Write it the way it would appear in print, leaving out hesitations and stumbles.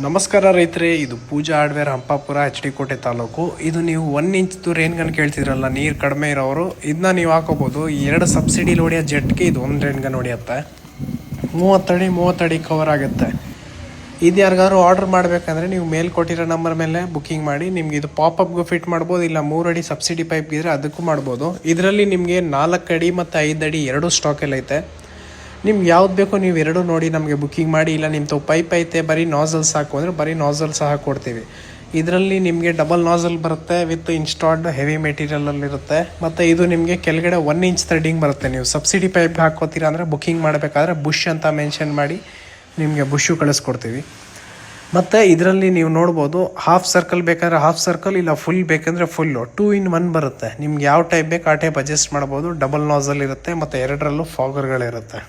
ನಮಸ್ಕಾರ ರೈತರೇ, ಇದು ಪೂಜಾ ಹಾರ್ಡ್ವೇರ್ ಹಂಪಾಪುರ HD ಕೋಟೆ ತಾಲೂಕು. ಇದು ನೀವು 1 ಇಂಚ್ದು ರೇನ್ ಗನ್ ಕೇಳ್ತಿದ್ರಲ್ಲ, ನೀರು ಕಡಿಮೆ ಇರೋರು, ಇದನ್ನ ನೀವು ಹಾಕೋಬೋದು. 2 ಸಬ್ಸಿಡಿ ಹೊಡಿಯೋ ಜೆಟ್ಗೆ ಇದು 1 ರೇನ್ ಗನ್ ಹೊಡಿಯುತ್ತೆ. 30 ಅಡಿ ಕವರ್ ಆಗುತ್ತೆ. ಇದು ಯಾರಿಗಾದ್ರು ಆರ್ಡರ್ ಮಾಡಬೇಕಂದ್ರೆ ನೀವು ಮೇಲ್ ಕೊಟ್ಟಿರೋ ನಂಬರ್ ಮೇಲೆ ಬುಕ್ಕಿಂಗ್ ಮಾಡಿ. ನಿಮ್ಗೆ ಇದು ಪಾಪಪ್ಗೂ ಫಿಟ್ ಮಾಡ್ಬೋದು, ಇಲ್ಲ 3 ಅಡಿ ಸಬ್ಸಿಡಿ ಪೈಪ್ ಇದ್ರೆ ಅದಕ್ಕೂ ಮಾಡ್ಬೋದು. ಇದರಲ್ಲಿ ನಿಮಗೆ 4 ಅಡಿ ಮತ್ತು 5 ಅಡಿ 2 ಸ್ಟಾಕಲ್ಲಿ ಐತೆ. ನಿಮ್ಗೆ ಯಾವ್ದು ಬೇಕೋ ನೀವು ಎರಡು ನೋಡಿ ನಮಗೆ ಬುಕ್ಕಿಂಗ್ ಮಾಡಿ. ಇಲ್ಲ ನಿಮ್ಮ ಪೈಪ್ ಐತೆ ಬರೀ ನಾಸಲ್ ಸಾಕು ಅಂದರೆ ಬರೀ ನಾಸಲ್ ಸಹ ಕೊಡ್ತೀವಿ. ಇದರಲ್ಲಿ ನಿಮಗೆ ಡಬಲ್ ನಾಸಲ್ ಬರುತ್ತೆ ವಿತ್ ಇನ್ಸ್ಟಾಲ್ಡ್ ಹೆವಿ ಮೆಟೀರಿಯಲಲ್ಲಿರುತ್ತೆ. ಮತ್ತು ಇದು ನಿಮಗೆ ಕೆಳಗಡೆ 1 ಇಂಚ್ ಥ್ರೆಡಿಂಗ್ ಬರುತ್ತೆ. ನೀವು ಸಬ್ಸಿಡಿ ಪೈಪ್ ಹಾಕೋತೀರಾ ಅಂದರೆ ಬುಕ್ಕಿಂಗ್ ಮಾಡಬೇಕಾದ್ರೆ ಬುಷ್ ಅಂತ ಮೆನ್ಷನ್ ಮಾಡಿ ನಿಮಗೆ ಬುಷು ಕಳಿಸ್ಕೊಡ್ತೀವಿ. ಮತ್ತು ಇದರಲ್ಲಿ ನೀವು ನೋಡ್ಬೋದು, ಹಾಫ್ ಸರ್ಕಲ್ ಬೇಕಾದ್ರೆ ಹಾಫ್ ಸರ್ಕಲ್, ಇಲ್ಲ ಫುಲ್ ಬೇಕಂದರೆ ಫುಲ್ಲು 2 in 1 ಬರುತ್ತೆ. ನಿಮ್ಗೆ ಯಾವ ಟೈಪ್ ಬೇಕು ಆ ಟೈಪ್ ಅಡ್ಜಸ್ಟ್ ಮಾಡ್ಬೋದು. ಡಬಲ್ ನಾಸಲ್ ಇರುತ್ತೆ ಮತ್ತು ಎರಡರಲ್ಲೂ ಫಾಗರ್ಗಳಿರುತ್ತೆ.